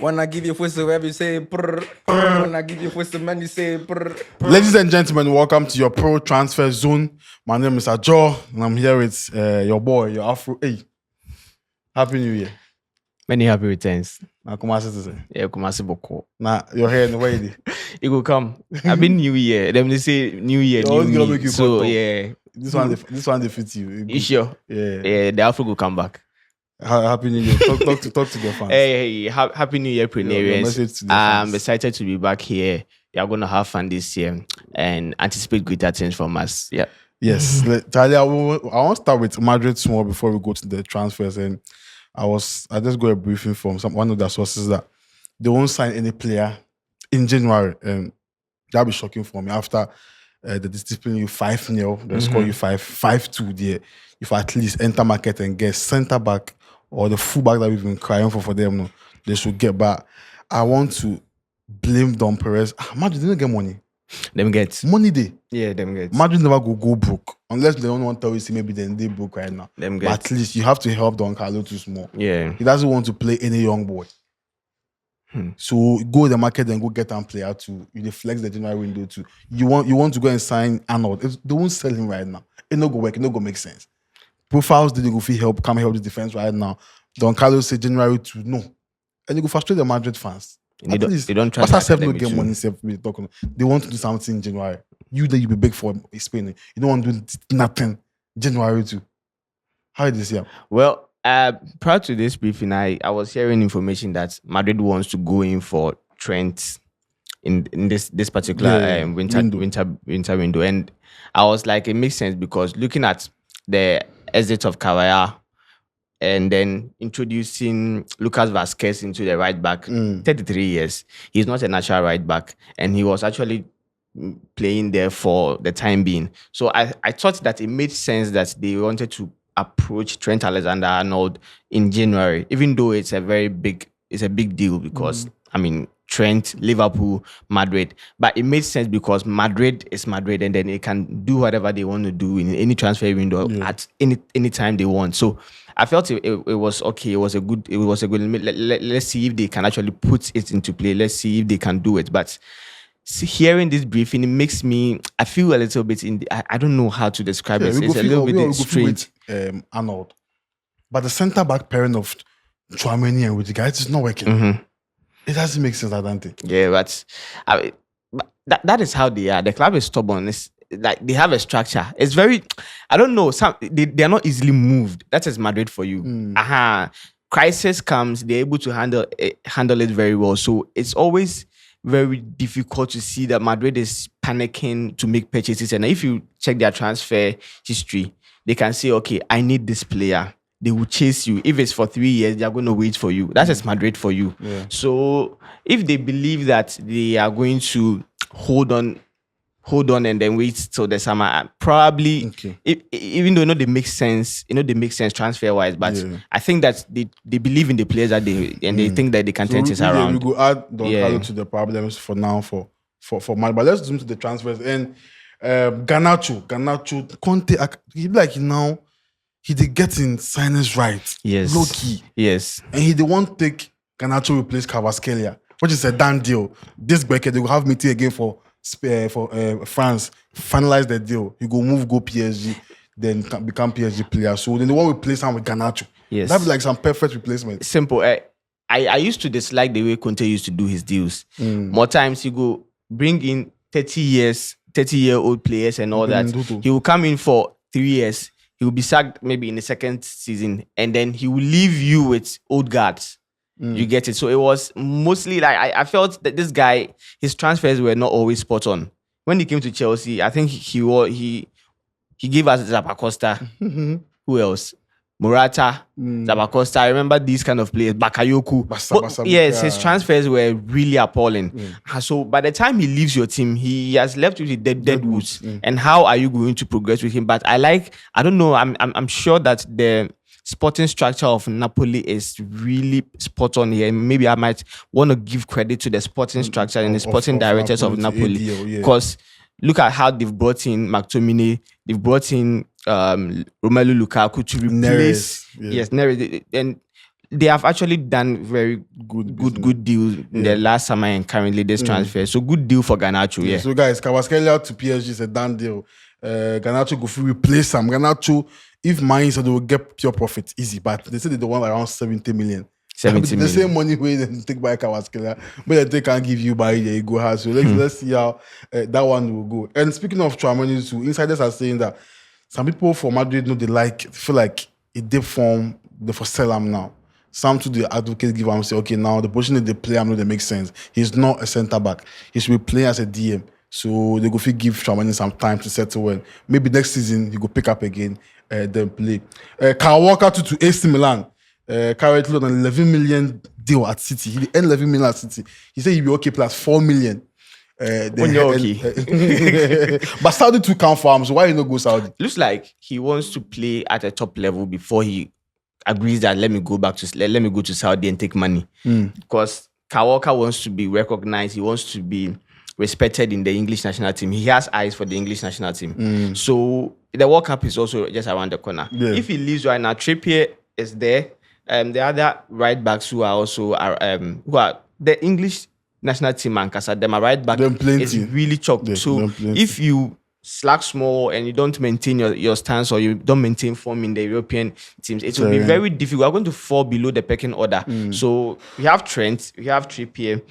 When I give you whistle, you say prrrr, prrrr. When I give you whistle, man, you say prrrr, prrrr. Ladies and gentlemen, welcome to your Pro Transfer Zone. My name is Ajo, and I'm here with your boy, your Afro. Hey, Happy New Year. Many happy returns. Now, Kumasi to say. Yeah, Kumasi Boko. Now, your hair in the way. It will come. I've been New Year. Them they say New Year, new me. Make you so yeah, this one they fit you. You sure? Yeah. Yeah, the Afro will come back. Happy New Year. Talk to the fans. Hey, happy New Year, Prenarians. I'm fans. excited to be back here. We are going to have fun this year and anticipate greater things from us. Yeah. Yes, Charlie, I want to start with Madrid small before we go to the transfers. And I just got a briefing from one of the sources that they won't sign any player in January. And that'll be shocking for me. After the discipline you 5-0, they score you 5-2 there. If I at least enter market and get centre back or the fullback that we've been crying for them, no, they should get back. I want to blame Don Perez. Madrid didn't get money. Them get Money day. Yeah, them get Madrid never go broke. Unless they don't want to tell you, maybe then they broke right now. Them But get at least you have to help Don Carlo too small. yeah. He doesn't want to play any young boy. So go to the market and go get a player too. You flex the January window too. You want to go and sign Arnold. They won't sell him right now. It no go work. It no go make sense. Profiles didn't go help. Come help the defense right now. Don Carlo said January 2. No. And you go frustrate the Madrid fans. They don't trust What's that no get money? They want to do something in January. You be big for Spain. You don't want to do nothing January 2. How is this year? Well, prior to this briefing, I was hearing information that Madrid wants to go in for Trent in this particular winter window, and I was like, it makes sense because looking at the exit of Kvaratskhelia and then introducing Lucas Vazquez into the right back, 33 years, he's not a natural right back, and he was actually playing there for the time being. So I thought that it made sense that they wanted to approach Trent Alexander-Arnold in January, even though it's a big deal because I mean Trent, Liverpool, Madrid, but it made sense because Madrid is Madrid, and then they can do whatever they want to do in any transfer window at any time they want. So I felt it was okay. It was a good. Let's see if they can actually put it into play. Let's see if they can do it. But hearing this briefing, it makes me. I feel a little bit I don't know how to describe it. It's a little bit strange. Arnold, but the centre back pairing of Tchouaméni and Rudiger, it's not working. It doesn't make sense, I don't think. Yeah, but that is how they are. The club is stubborn. It's like they have a structure. It's very, I don't know. They are not easily moved. That is Madrid for you. Crisis comes, they're able to handle it very well. So it's always very difficult to see that Madrid is panicking to make purchases. And if you check their transfer history, they can say, okay, I need this player. They will chase you. If it's for 3 years, they are going to wait for you. That's just Madrid for you. Yeah. So if they believe that they are going to hold on and then wait till the summer, probably, even though they make sense, they make sense transfer-wise, but I think that they believe in the players that they think that they can turn things around. We go add Don Carlo to the problems for now for Madrid. But let's zoom to the transfers. And Garnacho, Conte, he like now, he did get in signings right. Yes. Low key. Yes. And he did want to take Garnacho replace Kvaratskhelia, which is a done deal. This bracket, they will have meeting again for France. Finalize the deal. He go PSG, then become PSG player. So then they want to replace him with Garnacho. Yes. That'd be like some perfect replacement. Simple. I used to dislike the way Conte used to do his deals. More times he go bring in 30-year-old players and all that. He will come in for 3 years. He will be sacked maybe in the second season, and then he will leave you with old guards. You get it? So it was mostly like I felt that this guy, his transfers were not always spot on. When he came to Chelsea, I think he gave us Zappacosta. Who else? Morata, Zappacosta. I remember these kind of players. Bakayoko. Yes, his transfers were really appalling. So by the time he leaves your team, he has left with the dead woods. And how are you going to progress with him? But I don't know. I'm sure that the sporting structure of Napoli is really spot on here. Maybe I might want to give credit to the sporting structure and the sporting directors of Napoli, because look at how they've brought in McTominay, they've brought in Romelu Lukaku to replace Neres, and they have actually done very good deals in the last summer and currently this transfer. So good deal for Garnacho. Yeah. So guys, Kvaratskhelia to PSG is a done deal. Garnacho go free replace him. Garnacho, if mine said they will get pure profit easy, but they said they want around 70 million. 70 the same money way they take by Kvaratskhelia, but they can't give you by the go hard. So let's see how that one will go. And speaking of Tchouaméni too, insiders are saying that some people from Madrid know feel like it did form the for sell him now. Some to the advocate give him say, okay, now the position that they play him, they make sense. He's not a centre back. He should be playing as a DM. So they go give Tchouaméni some time to settle well. Maybe next season he go pick up again, then play. Kyle Walker to AC Milan. Currently on an 11 million deal at City. He earned 11 million at City. He said he'll be okay plus 4 million. When you're okay. But Saudi to come for him, so why you not go Saudi? Looks like he wants to play at a top level before he agrees that let me go to Saudi and take money. Because Kyle Walker wants to be recognized. He wants to be respected in the English national team. He has eyes for the English national team. So the World Cup is also just around the corner. Yeah. If he leaves right now, Trippier is there. The other right backs who are also who are the English national team and Casa, them are right back is really choked. Yeah, so if you slack small and you don't maintain your stance or you don't maintain form in the European teams, it will be very difficult. We're going to fall below the pecking order. So we have Trent, we have Trippier.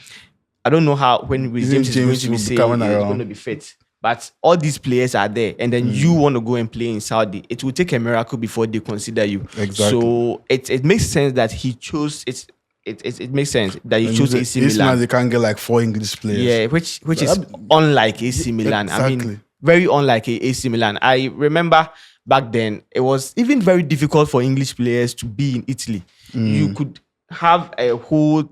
I don't know how when James is going to be saying he's going to be fit. But all these players are there, and then you want to go and play in Saudi. It will take a miracle before they consider you. Exactly. So it makes sense that he chose it. It makes sense that he chose AC Milan. They can't get like 4 English players. Yeah, which is unlike AC Milan. Exactly. I mean, very unlike AC Milan. I remember back then it was even very difficult for English players to be in Italy. You could have a whole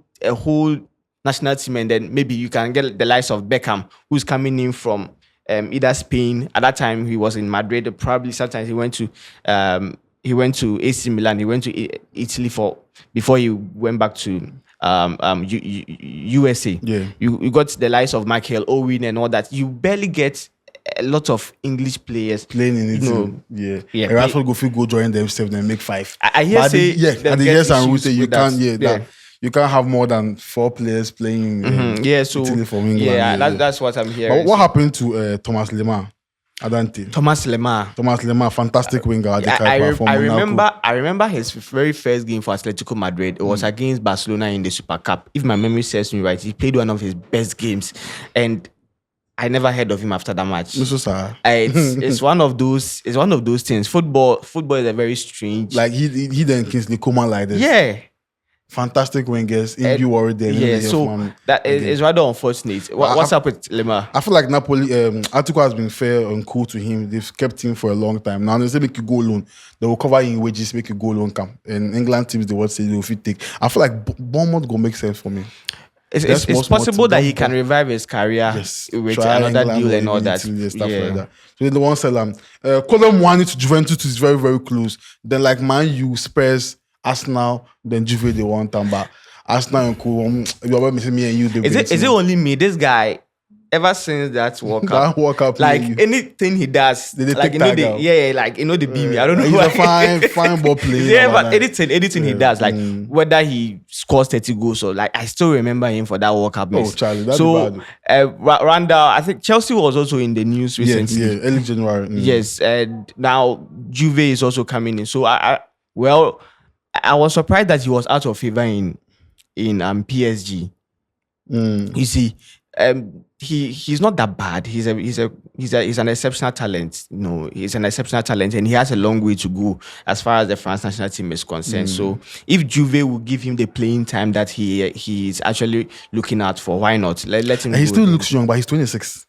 national team, and then maybe you can get the likes of Beckham, who's coming in from either Spain. At that time, he was in Madrid. Probably sometimes he went to AC Milan. He went to Italy before he went back to USA. Yeah. You got the likes of Michael Owen and all that. You barely get a lot of English players playing in Italy. Yeah. Araujo go join themselves and make 5. I hear but say at the years and we say you can't. You can't have more than 4 players playing Italy from England. Yeah, that's what I'm hearing. But what happened to Thomas Lemar? Thomas Lemar, fantastic winger. I remember his very first game for Atletico Madrid. It was against Barcelona in the Super Cup. If my memory serves me right, he played one of his best games, and I never heard of him after that match. It's one of those. It's one of those things. Football is a very strange. Like he then Kingsley Coman like this. Yeah. Fantastic wingers, in you worried there. Yeah, so that is rather unfortunate. What's up with Lemar? I feel like Napoli, Atletico has been fair and cool to him. They've kept him for a long time. Now they say make you go loan. They will cover you in wages, make you go loan come. And England teams, they will say they will fit take. I feel like Bournemouth go make sense for me. It's possible that he can revive his career with another deal and all that. Stuff like that. So they want to sell him. Colin Mwani to Juventus is very, very close. Then like Man U, Spurs, Arsenal, then Juve they want them, but Arsenal and cool. You're missing me and you. Is it only me? This guy, ever since that World Cup, like anything he does, like they beat me. I don't know. He's a fine ball player. Yeah, but anything he does, like whether he scores 30 goals or like, I still remember him for that World Cup. Oh, Charlie, that's bad. Randall, I think Chelsea was also in the news recently. Yeah, early January. Yes, and now Juve is also coming in. So I was surprised that he was out of favor in PSG. You see, he's not that bad. He's an exceptional talent. He's an exceptional talent, and he has a long way to go as far as the France national team is concerned. So if Juve will give him the playing time that he is actually looking out for, why not? Let him. And he still looks young, but he's 26.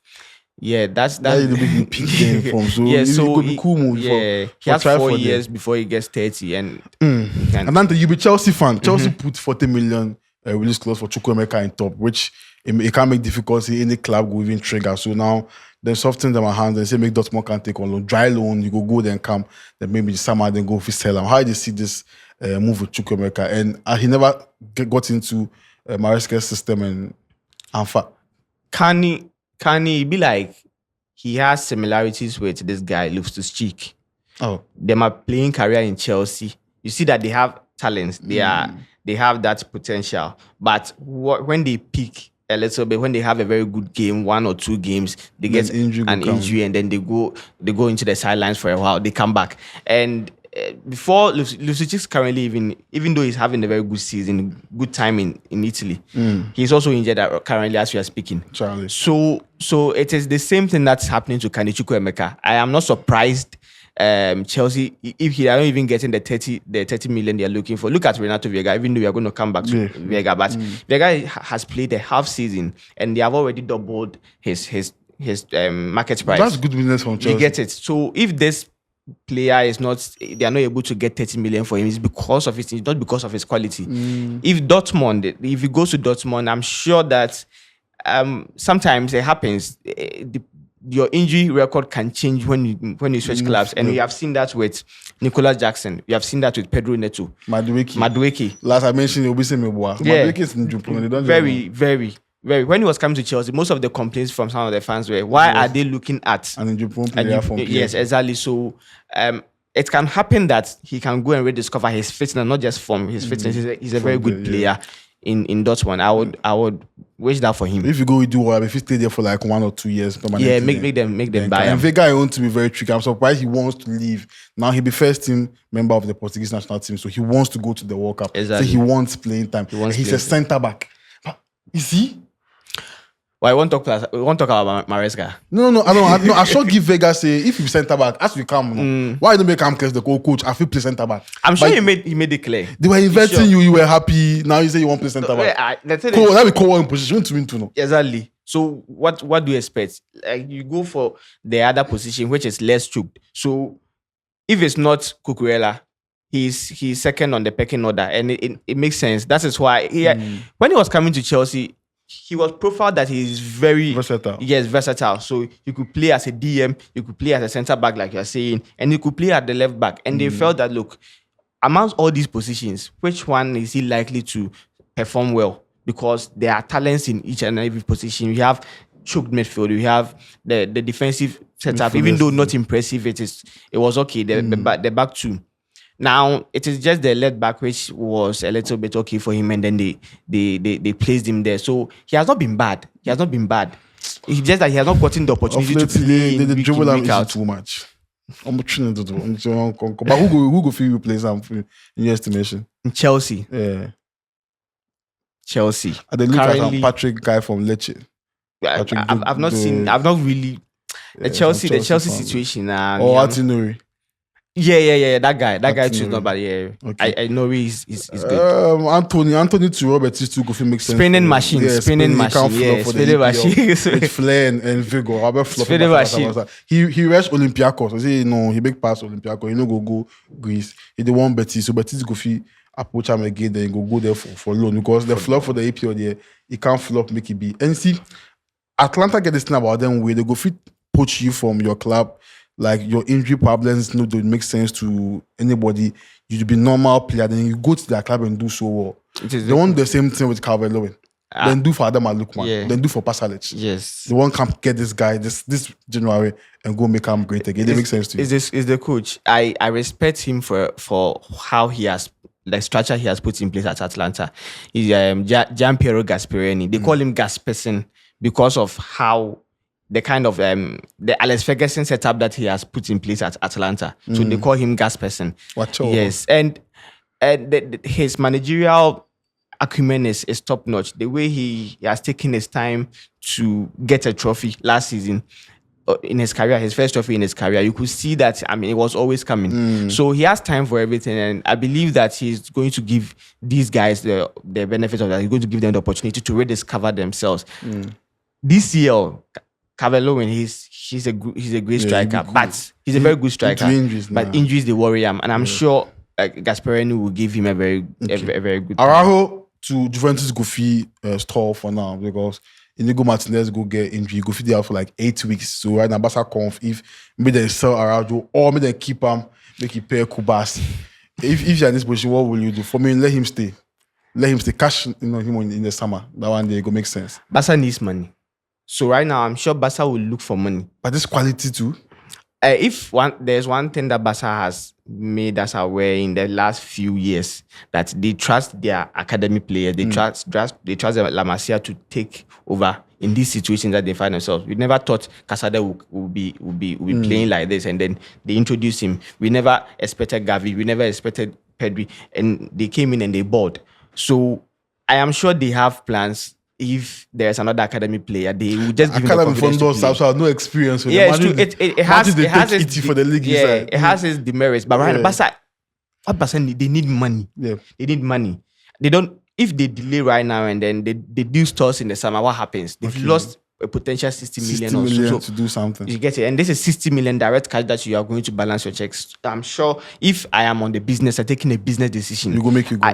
Yeah, that's the big peak game from. So yeah, so could be cool move. Yeah, he has 4 years before he gets 30, and then you be Chelsea fan. Chelsea put 40 million release clause for Chukwuemeka in top, which it can make difficulty. Any club will even trigger. So now they soften them hands and say make Dortmund can take on loan, dry loan. You go then come, then maybe summer then go for sell him. How do you see this move with Chukwuemeka? And he never got into Maresca's system and Can he be like he has similarities with this guy, Loftus-Cheek? Oh, them are playing career in Chelsea. You see that they have talents. They have that potential. But when they peak a little bit, when they have a very good game, 1 or 2 games, they get an injury, and then they go into the sidelines for a while. They come back, and before Lucic's currently even though he's having a very good season, good time in Italy, he's also injured currently as we are speaking. Charlie. So it is the same thing that's happening to Kandichu Emeka. I am not surprised. Chelsea, if they are not even getting the 30 million they are looking for. Look at Renato Vega, even though we are going to come back to Vega, but Vega has played a half season and they have already doubled his market price. That's good business from Chelsea. You get it. So if this player they are not able to get 30 million for him, it's because of it's not because of his quality. If he goes to Dortmund, I'm sure that sometimes it happens. Your injury record can change when you switch clubs, and we have seen that with Nicolas Jackson. We have seen that with Pedro Neto, Madueke. Last I mentioned, Obise Meboa. Madueke is in Japan. Very. When he was coming to Chelsea, most of the complaints from some of the fans were, "Why are they looking at an Japan player from PSG?" Yes, exactly. So it can happen that he can go and rediscover his fitness, not just from his fitness. He's a very good player. In Dortmund, I would wish that for him. If you go do well, if he stay there for like 1 or 2 years, make them buy him. And Vega, I want to be very tricky. I'm surprised he wants to leave. Now he'll be first team member of the Portuguese national team, so he wants to go to the World Cup. Exactly. So he wants playing time. He's a centre back. But is he? Well, I won't talk about Maresca. No. I should give Vega say if you centre back, as we come, why don't make him case the coach? I feel play centre back. I'm sure he made it clear. They were inviting you were happy. Now you say you want to play centre back. That be call in position to me to know. Exactly. So what do you expect? Like you go for the other position, which is less choked. So if it's not Cucurella, he's second on the pecking order, and it makes sense. That is why when he was coming to Chelsea, he was profiled that he is very versatile. Yes, versatile. So you could play as a DM, you could play as a centre back, like you're saying, and you could play at the left back. And they felt that, look, amongst all these positions, which one is he likely to perform well? Because there are talents in each and every position. You have choked midfield, you have the defensive setup, even though not impressive, it was okay. The back two. Now it is just the left back which was a little bit okay for him, and then they placed him there. So he has not been bad. It's just that he has not gotten the opportunity to play in week out too much. I'm trying to do. But who go feel replace him in your estimation? In Chelsea. Yeah. Chelsea. And they look at a Patrick guy from Lecce. I've not really the Chelsea situation. Atinori. Yeah. That guy too is not bad. Yeah, okay. I know he's good. Anthony to Robert too go make sense. Spinning machine. With flair and vigor. Spinning machine. He rushed Olympiacos. I say no, he make pass Olympiacos. He no go Greece. He the one Betis. So Betis go fit approach him again. Then go there for loan because the flop for the APO there, he can't flop make it be. And see, Atlanta get this thing about them where they go fit poach you from your club. Like your injury problems don't make sense to anybody. You be normal player, then you go to their club and do so well. They want the same thing with Calvert-Lewin. Then do for Adam Lukman. Then do for Pasalic. Yes. They want to get this guy this January and go make him great again. It makes sense to you. Is the coach? I respect him for how he has the structure he has put in place at Atlanta. He's Gianpiero Gasperini. They call him Gasperson because of how the kind of the Alex Ferguson setup that he has put in place at Atlanta. So they call him Gasperson. Yes, and his managerial acumen is top notch. The way he has taken his time to get a trophy last season in his career, his first trophy in his career, you could see that. I mean, it was always coming. So he has time for everything, and I believe that he's going to give these guys the benefit of that. He's going to give them the opportunity to rediscover themselves. This year, Calvert-Lewin, he's a great striker, but he's a very good striker. But injuries they worry him, and I'm sure Gasperini will give him a very good. Araujo to Juventus go fee stall for now because Iñigo Martinez go get injury, go fee there for like 8 weeks. So right now, Barca conf if maybe they sell Araujo or maybe they keep him, make he pay Kubas. If you're in this position, what will you do? For me, let him stay. Cash him in the summer. That one day go make sense. Barca needs money. So right now, I'm sure Barca will look for money. But this quality too? if there's one thing that Barca has made us aware in the last few years, that they trust their academy players, they trust La Masia to take over in these situations that they find themselves. We never thought Casada would be playing like this, and then they introduced him. We never expected Gavi, we never expected Pedri, and they came in and they bought. So I am sure they have plans. If there's another academy player, they will just give him the confidence to play. No experience with yeah, it has its for the league. It has its demerits. But right, Barca, they need money. Yeah. They need money. They don't. If they delay right now and then they do stores in the summer, what happens? They've lost a potential 60 million or so to do something. You get it, and this is 60 million direct cash that you are going to balance your checks. I'm sure if I am on the business, I'm taking a business decision. You go make you go.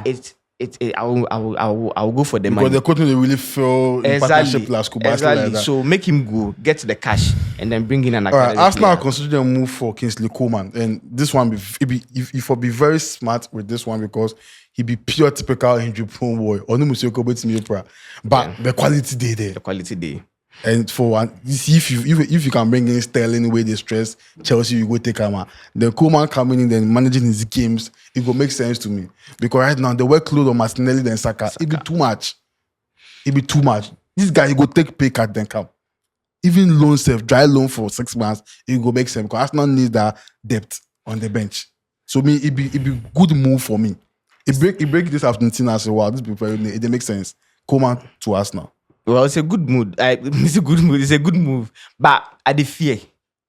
I will go for the money. Because the coach will really feel in partnership last exactly. Like that. So make him go, get the cash, and then bring in an academy Arsenal player. consider a move for Kingsley Coman, and this one if will be very smart with this one because he be pure typical injury prone boy. But the quality day there. The quality day. And for one, if you can bring in Sterling away the stress, Chelsea you go take him out. Then Koeman coming in then managing his games, it will make sense to me. Because right now the workload on Martinelli and Saka, it be too much. It be too much. This guy he go take pay cut then come. Even loan self, dry loan for 6 months, it go make sense because Arsenal needs that depth on the bench. So me, it be good move for me. It break this afternoon as well. This be very it makes sense. Koeman to Arsenal. Well, it's a good mood. It's a good mood. It's a good move. But I the fear.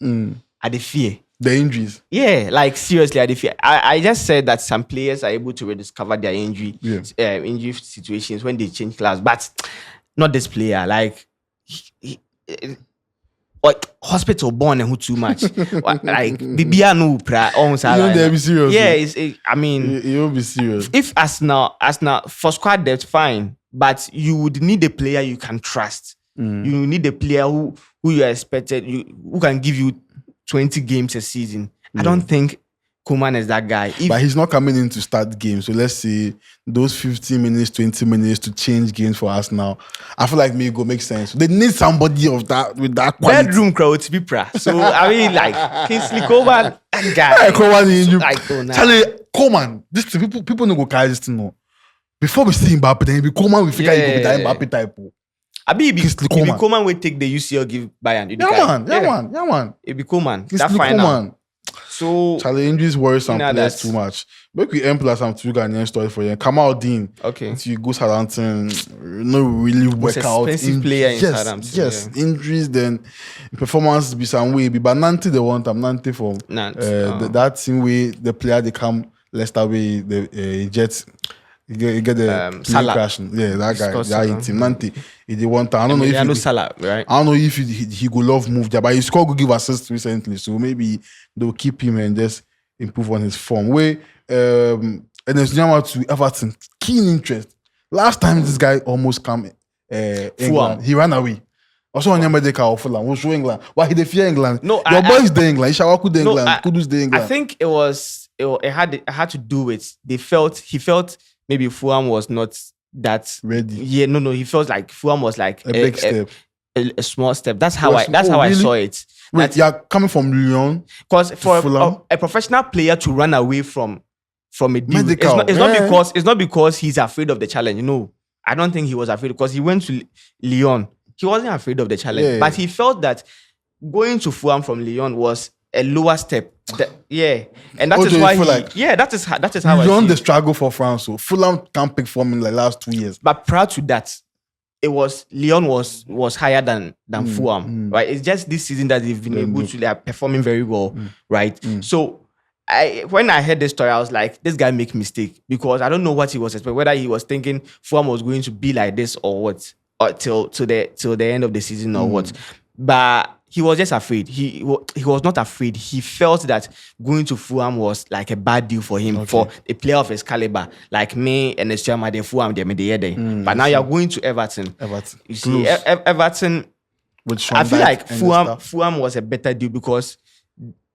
I the fear. The injuries. Yeah, like seriously, I the fear. I just said that some players are able to rediscover their injury situations when they change class, but not this player. Like, hospital born and who too much. Like BBA no pra. You be serious. Yeah, I mean, you'll be serious. If Arsenal for squad depth, fine. But you would need a player you can trust. You need a player who you expected, who can give you 20 games a season. I don't think Koeman is that guy. But he's not coming in to start games. So let's say those 15 minutes, 20 minutes to change games for us now. I feel like me go make sense. They need somebody of that with that quality. Bedroom crowd to be pra. So I mean, like Kingsley Coman, that guy. Koeman, Charlie Koeman. This people no go carry this thing no. Before we see Mbappe, then he be Koeman, we figure he go be that Mbappe type. Abi be Koeman will take the UCL give Bayern. Yeah man. It be Koeman. That final. So Charlie injuries worry some players too much. Make we end plus some two Ghanaian story for you. Kamal Dean. Okay. If you go Southampton, no really work out. Expensive player in Southampton. Yes. Injuries then performance be some way. But Nanti they want Nanti for that same way the player they come Leicester way the Jets. You get the Salah. crash. Yeah, that guy. That team. Nanti. He want. I don't know if Salah, right? I don't know if he go love move there, but he scored good give assist recently, so maybe they'll keep him and just improve on his form. And there's Nyama to Everton. Keen interest. Last time this guy almost come England, he ran away. Also on Yamedeka or Fulham. Who's England? Why he fear England? No, your boy is the England. Ishawaku the England. Kudus the England. I think it had to do with he felt maybe Fulham was not that ready. Yeah, no. He felt like Fulham was like a big step, a small step. That's how I saw it. Wait, you're coming from Lyon? Because for a professional player to run away from a deal, it's not because he's afraid of the challenge. No, I don't think he was afraid because he went to Lyon. He wasn't afraid of the challenge, but he felt that going to Fulham from Lyon was a lower step. And that is why that is how I see the struggle for France. So Fulham can't pick form in the last 2 years. But prior to that, it was Lyon was higher than Fulham, right? It's just this season that they've been able to, they are performing very well, right? So when I heard this story, I was like, this guy make mistake because I don't know what he was expecting, whether he was thinking Fulham was going to be like this or what, or till the end of the season or what. But he was just afraid. He was not afraid. He felt that going to Fulham was like a bad deal for him, for a player of his caliber, like me and the chairman, the Fulham, but now you're going to Everton. You see, Everton. I feel like Fulham was a better deal because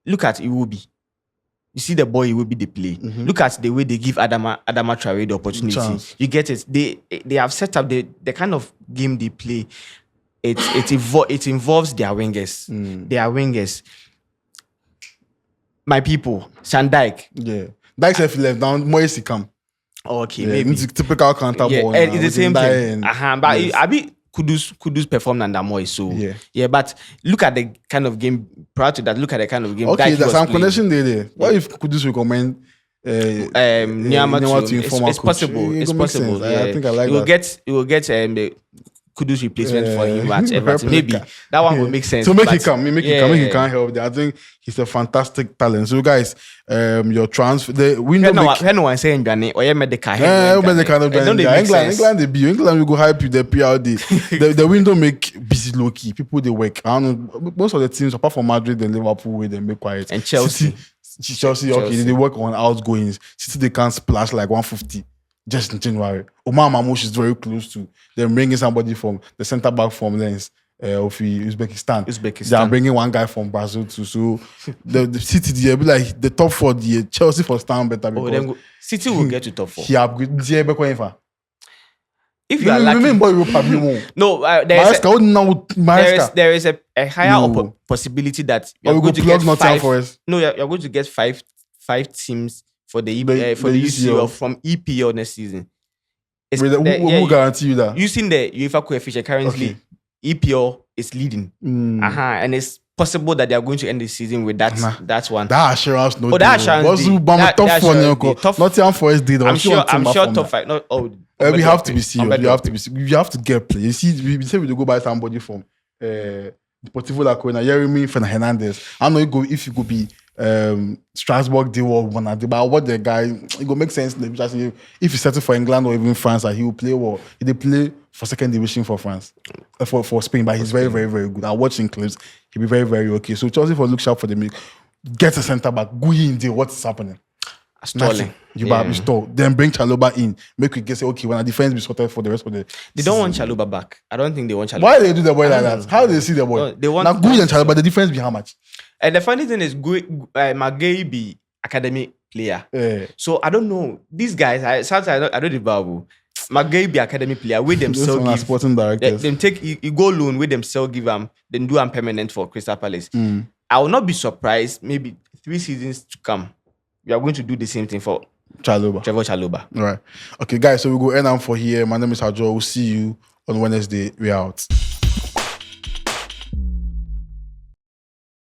look at Iwobi. You see the boy Iwobi they play. Look at the way they give Adama Traore the opportunity. Chance. You get it. They have set up the kind of game they play. It involves their wingers. Their wingers. my people, Shandike. Yeah. Dykes if he left down, Moise come. Okay, Yeah, maybe. it's a typical counter ball. And it's the same thing. But yes. Abi Kudus performed under Moise, so yeah. But look at the kind of game prior to that. Look at the kind of game. Okay, Dyke there's was some playing. connection there. What if Kudus recommend Nyama to inform it's possible. It's possible. Yeah. I think I like that. You will get the Kudus replacement for him at Everton. Maybe that one will make sense. So make it come. Make it can't help that. I think he's a fantastic talent. So guys, your transfer the window. No one saying Ghana or medical. England will go hype you the PRD. the window make busy low key. People they work. I don't know. Most of the teams apart from Madrid and Liverpool where they make quiet. And Chelsea. Okay, they work on outgoings. City they can't splash like 150 just in January. Omar Mamouche is very close to them bringing somebody from the centre back from Lens of Uzbekistan. They are bringing one guy from Brazil too. So the City they be like the top 4. The Chelsea for stand better because City will get to top 4. He upgrade. If you are lucky, no, there is a higher possibility that you're going to get 5. No, you're going to get five teams for the UCL from EPL next season. Who guarantee you that? Using the UEFA coefficient currently, EPL is leading. And it's possible that they are going to end the season with that one. That assurance, no. That assurance. Nottingham Forest did. I'm sure top 5. Not we have to be serious. You have to get play. You see, we say we go buy somebody from Deportivo La Coruña, Yeremy Hernandez. I know if you could be Strasbourg deal or one but what the guy it go make sense if he settle for England or even France he will play well. He play for second division for France for Spain, but he's very, very, very good. I watching clips, he'll be very, very okay. So Chelsea for look sharp for the get a centre back, go in there, what's happening? Stalling. You stall. Then bring Chalobah in. Make we get say, okay, when the defense be sorted for the rest of the They don't want Chalobah back. I don't think they want Chalobah. Why they do the boy like that? How do they see the boy? No, they want now good and Chalobah, the difference be how much? And the funny thing is Maguire be academy player. So I don't know. These guys, I don't know Maguire be academy player with themselves give sporting directors. Them take you go loan with themselves give them, then do permanent for Crystal Palace. I will not be surprised, maybe 3 seasons to come. We are going to do the same thing for Trevor Chalobah. All right. Okay, guys, so we'll go end up for here. My name is Hajo. We'll see you on Wednesday. We are out.